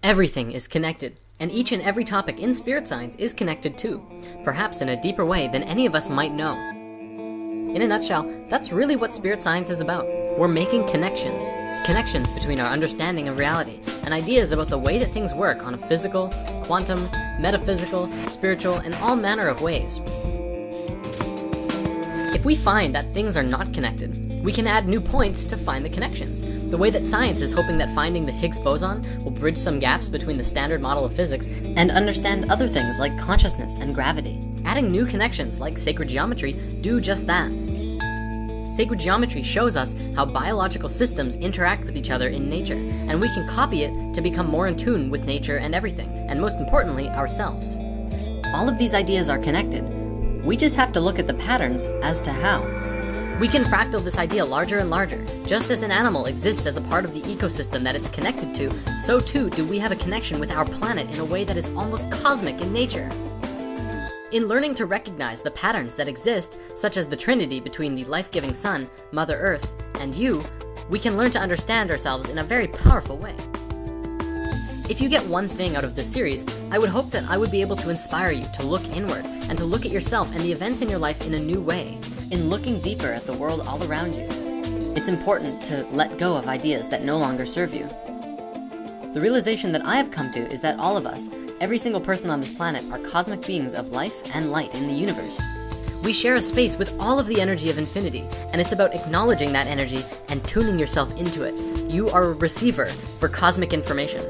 Everything is connected, and each and every topic in spirit science is connected too, perhaps in a deeper way than any of us might know. In a nutshell, that's really what spirit science is about. We're making connections. Connections between our understanding of reality and ideas about the way that things work on a physical, quantum, metaphysical, spiritual, and all manner of ways. If we find that things are not connected, we can add new points to find the connections. The way that science is hoping that finding the Higgs boson will bridge some gaps between the standard model of physics and understand other things like consciousness and gravity. Adding new connections like sacred geometry do just that. Sacred geometry shows us how biological systems interact with each other in nature, and we can copy it to become more in tune with nature and everything, and most importantly, ourselves. All of these ideas are connected. We just have to look at the patterns as to how. We can fractal this idea larger and larger. Just as an animal exists as a part of the ecosystem that it's connected to, so too do we have a connection with our planet in a way that is almost cosmic in nature. In learning to recognize the patterns that exist, such as the trinity between the life-giving sun, Mother Earth, and you, we can learn to understand ourselves in a very powerful way. If you get one thing out of this series, I would hope that I would be able to inspire you to look inward and to look at yourself and the events in your life in a new way. In looking deeper at the world all around you, it's important to let go of ideas that no longer serve you. The realization that I have come to is that all of us, every single person on this planet, are cosmic beings of life and light in the universe. We share a space with all of the energy of infinity, and it's about acknowledging that energy and tuning yourself into it. You are a receiver for cosmic information.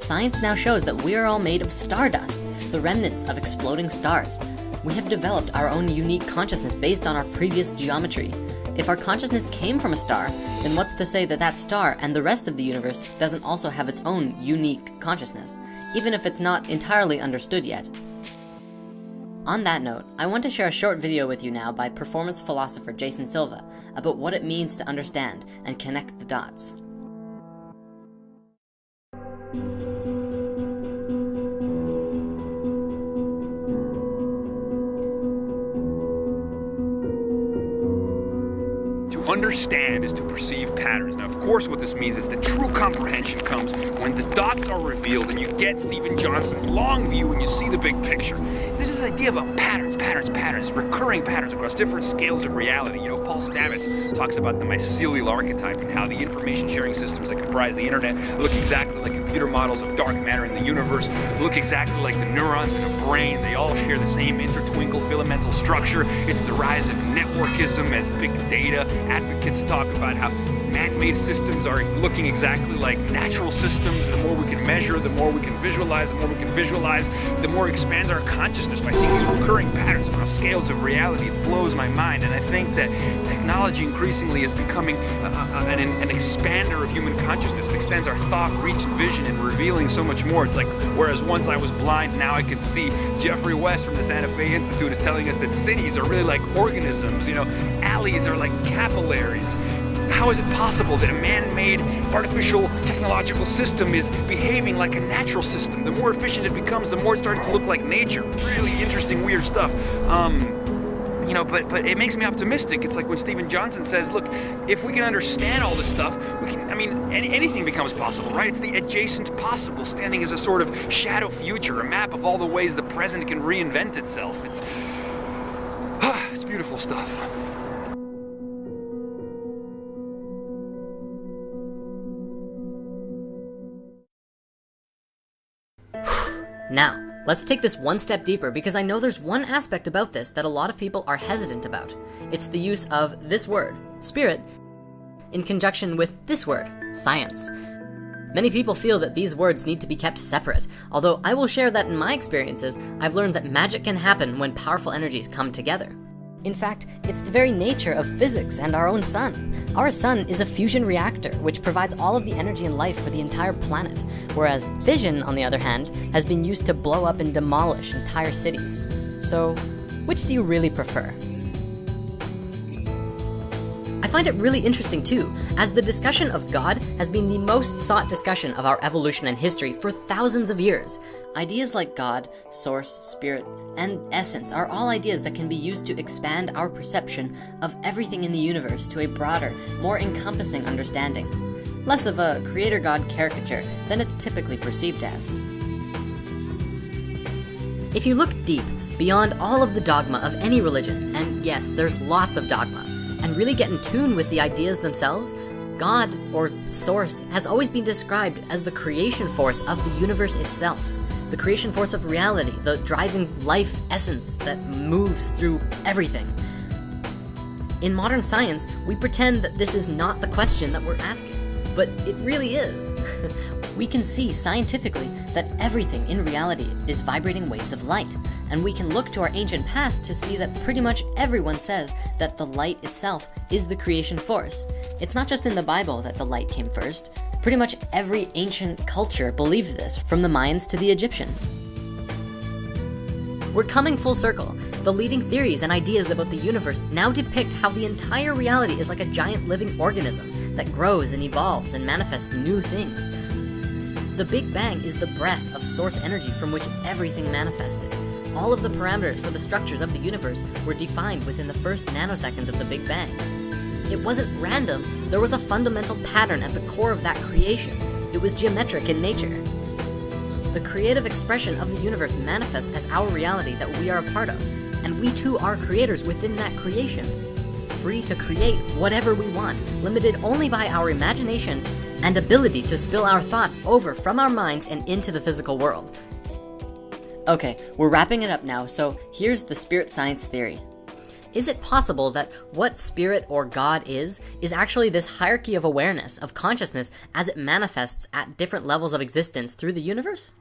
Science now shows that we are all made of stardust, the remnants of exploding stars. We have developed our own unique consciousness based on our previous geometry. If our consciousness came from a star, then what's to say that that star and the rest of the universe doesn't also have its own unique consciousness, even if it's not entirely understood yet? On that note, I want to share a short video with you now by performance philosopher Jason Silva about what it means to understand and connect the dots. Understand is to perceive patterns. Now, of course, what this means is that true comprehension comes when the dots are revealed and you get Stephen Johnson's long view and you see the big picture. This is this idea about patterns, recurring patterns across different scales of reality. You know, Paul Stamets talks about the mycelial archetype and how the information sharing systems that comprise the internet look exactly like computer models of dark matter in the universe, look exactly like the neurons in a brain. They all share the same intertwinkle filamental structure. It's the rise of networkism as big data advocates talk about how man-made systems are looking exactly like natural systems. The more we can measure, the more we can visualize, the more it expands our consciousness by seeing these recurring patterns across scales of reality. It blows my mind, and I think that technology increasingly is becoming an expander of human consciousness. It extends our thought, reach, and vision, and revealing so much more. It's like, whereas once I was blind, now I can see. Jeffrey West from the Santa Fe Institute is telling us that cities are really like organisms, you know, alleys are like capillaries. How is it possible that a man-made artificial technological system is behaving like a natural system? The more efficient it becomes, the more it's starting to look like nature. Really interesting, weird stuff. You know, but it makes me optimistic. It's like when Stephen Johnson says, look, if we can understand all this stuff, we can, I mean, anything becomes possible, right? It's the adjacent possible, standing as a sort of shadow future, a map of all the ways the present can reinvent itself. It's beautiful stuff. Now, let's take this one step deeper, because I know there's one aspect about this that a lot of people are hesitant about. It's the use of this word, spirit, in conjunction with this word, science. Many people feel that these words need to be kept separate, although I will share that in my experiences, I've learned that magic can happen when powerful energies come together. In fact, it's the very nature of physics and our own sun. Our sun is a fusion reactor, which provides all of the energy and life for the entire planet, whereas fission, on the other hand, has been used to blow up and demolish entire cities. So, which do you really prefer? I find it really interesting too, as the discussion of God has been the most sought discussion of our evolution and history for thousands of years. Ideas like God, source, spirit, and essence are all ideas that can be used to expand our perception of everything in the universe to a broader, more encompassing understanding. less of a creator-god caricature than it's typically perceived as. If you look deep, beyond all of the dogma of any religion, and yes, there's lots of dogma, and really get in tune with the ideas themselves, God, or Source, has always been described as the creation force of the universe itself. The creation force of reality, the driving life essence that moves through everything. In modern science, we pretend that this is not the question that we're asking, but it really is. We can see scientifically that everything in reality is vibrating waves of light, and we can look to our ancient past to see that pretty much everyone says that the light itself is the creation force. It's not just in the Bible that the light came first. Pretty much every ancient culture believed this, from the Mayans to the Egyptians. We're coming full circle. The leading theories and ideas about the universe now depict how the entire reality is like a giant living organism that grows and evolves and manifests new things. The Big Bang is the breath of source energy from which everything manifested. All of the parameters for the structures of the universe were defined within the first nanoseconds of the Big Bang. It wasn't random, there was a fundamental pattern at the core of that creation. It was geometric in nature. The creative expression of the universe manifests as our reality that we are a part of, and we too are creators within that creation, free to create whatever we want, limited only by our imaginations and ability to spill our thoughts over from our minds and into the physical world. Okay, we're wrapping it up now, so here's the spirit science theory. Is it possible that what spirit or God is actually this hierarchy of awareness, of consciousness, as it manifests at different levels of existence through the universe?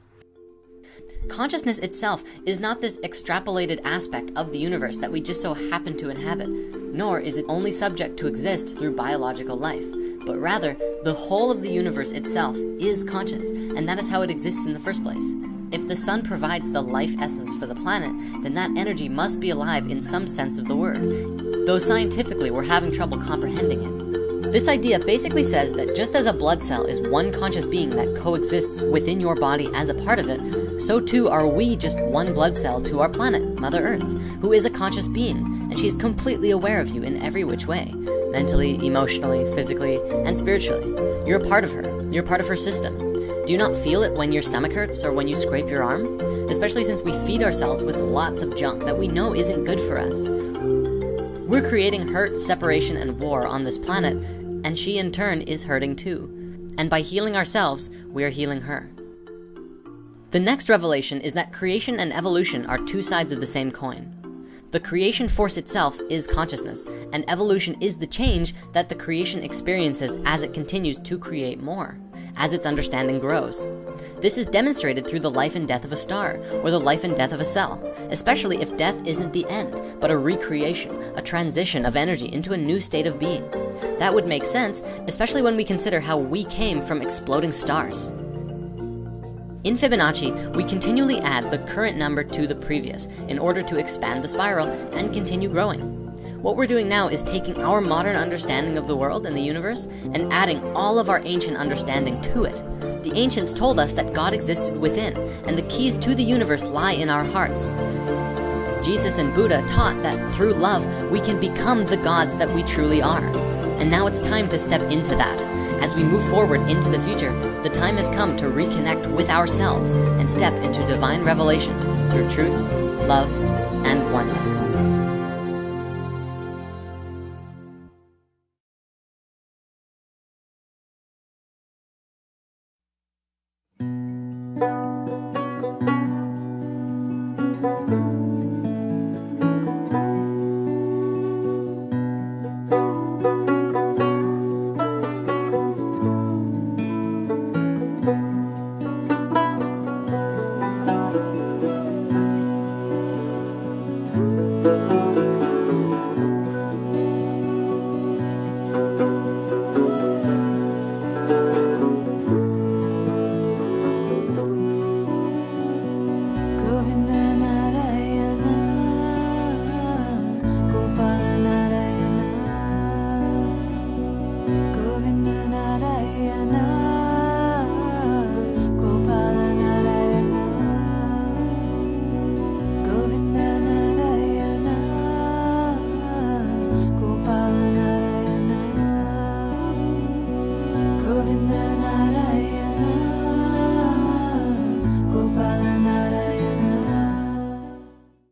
Consciousness itself is not this extrapolated aspect of the universe that we just so happen to inhabit, nor is it only subject to exist through biological life, but rather, the whole of the universe itself is conscious, and that is how it exists in the first place. If the sun provides the life essence for the planet, then that energy must be alive in some sense of the word, though scientifically we're having trouble comprehending it. This idea basically says that just as a blood cell is one conscious being that coexists within your body as a part of it, so too are we just one blood cell to our planet, Mother Earth, who is a conscious being, and she is completely aware of you in every which way, mentally, emotionally, physically, and spiritually. You're a part of her. You're part of her system. Do you not feel it when your stomach hurts or when you scrape your arm? Especially since we feed ourselves with lots of junk that we know isn't good for us. We're creating hurt, separation, and war on this planet, and she in turn is hurting too. And by healing ourselves, we're healing her. The next revelation is that creation and evolution are two sides of the same coin. The creation force itself is consciousness, and evolution is the change that the creation experiences as it continues to create more, as its understanding grows. This is demonstrated through the life and death of a star, or the life and death of a cell, especially if death isn't the end, but a recreation, a transition of energy into a new state of being. That would make sense, especially when we consider how we came from exploding stars. In Fibonacci, we continually add the current number to the previous in order to expand the spiral and continue growing. What we're doing now is taking our modern understanding of the world and the universe and adding all of our ancient understanding to it. The ancients told us that God existed within, and the keys to the universe lie in our hearts. Jesus and Buddha taught that through love, we can become the gods that we truly are. And now it's time to step into that. As we move forward into the future, the time has come to reconnect with ourselves and step into divine revelation through truth, love, and oneness.